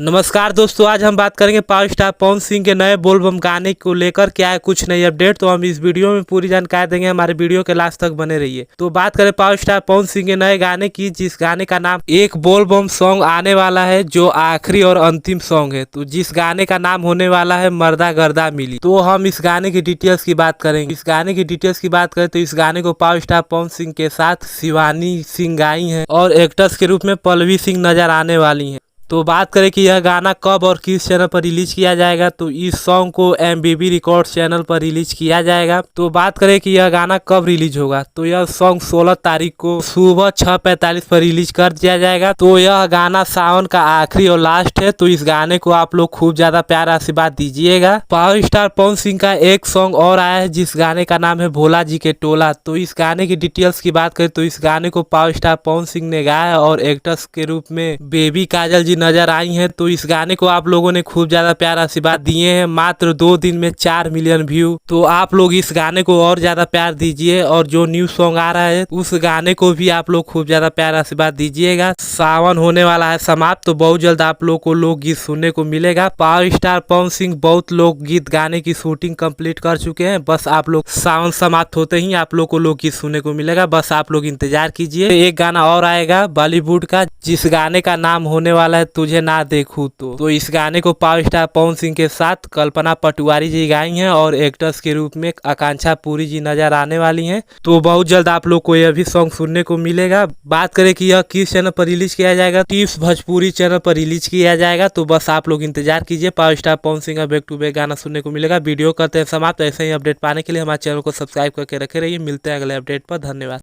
नमस्कार दोस्तों, आज हम बात करेंगे पावर स्टार पवन सिंह के नए बोलबम गाने को लेकर क्या है कुछ नई अपडेट। तो हम इस वीडियो में पूरी जानकारी देंगे, हमारे वीडियो के लास्ट तक बने रहिए। तो बात करें पावर स्टार पवन सिंह के नए गाने की, जिस गाने का नाम एक बोलबम सॉन्ग आने वाला है, जो आखिरी और अंतिम सॉन्ग है। तो जिस गाने का नाम होने वाला है मर्दा गर्दा मिली। तो हम इस गाने की डिटेल्स की बात करेंगे। इस गाने की डिटेल्स की बात करें तो इस गाने को पावर स्टार पवन सिंह के साथ शिवानी सिंह गाई है और एक्टर्स के रूप में पल्लवी सिंह नजर आने वाली है। तो बात करें कि यह गाना कब और किस चैनल पर रिलीज किया जाएगा, तो इस सॉन्ग को MBB रिकॉर्ड्स चैनल पर रिलीज किया जाएगा। तो बात करें कि यह गाना कब रिलीज होगा, तो यह सॉन्ग 16 तारीख को सुबह 6:45 पर रिलीज कर दिया जाएगा। तो यह गाना सावन का आखिरी और लास्ट है। तो इस गाने को आप लोग खूब ज्यादा प्यार आशीर्वाद दीजिएगा। पावर स्टार पवन सिंह का एक सॉन्ग और आया है, जिस गाने का नाम है भोला जी के टोला। तो इस गाने की डिटेल्स की बात करें तो इस गाने को पावर स्टार पवन सिंह ने गाया है और एक्टर्स के रूप में बेबी काजल जी नजर आई हैं। तो इस गाने को आप लोगों ने खूब ज्यादा प्यार आशीर्वाद दिए हैं। मात्र 2 दिन में 4 मिलियन व्यू। तो आप लोग इस गाने को और ज्यादा प्यार दीजिए और जो न्यू सॉन्ग आ रहा है उस गाने को भी आप लोग खूब ज्यादा प्यार आशीर्वाद दीजिएगा। सावन होने वाला है समाप्त, तो बहुत जल्द आप लोग को लोकगीत सुनने को मिलेगा। पावर स्टार पवन सिंह बहुत लोकगीत गाने की शूटिंग कंप्लीट कर चुके हैं। बस आप लोग सावन समाप्त होते ही आप लोग को लोकगीत सुनने को मिलेगा। बस आप लोग इंतजार कीजिए। एक गाना और आएगा बॉलीवुड का, जिस गाने का नाम होने वाला है तुझे ना देखूं। तो इस गाने को पावर स्टार पवन सिंह के साथ कल्पना पटवारी जी गाई हैं और एक्टर्स के रूप में आकांक्षा पुरी जी नजर आने वाली हैं। तो बहुत जल्द आप लोग को यह भी सॉन्ग सुनने को मिलेगा। बात करें कि यह किस चैनल पर रिलीज किया जाएगा, टिप्स भोजपुरी चैनल पर रिलीज किया जाएगा। तो बस आप लोग इंतजार कीजिए। पावर स्टार पवन सिंह का बैक टू बैक गाना सुनने को मिलेगा। वीडियो करते हैं समाप्त। ऐसे ही अपडेट पाने के लिए हमारे चैनल को सब्सक्राइब करके रखे रहिए। मिलते हैं अगले अपडेट पर। धन्यवाद।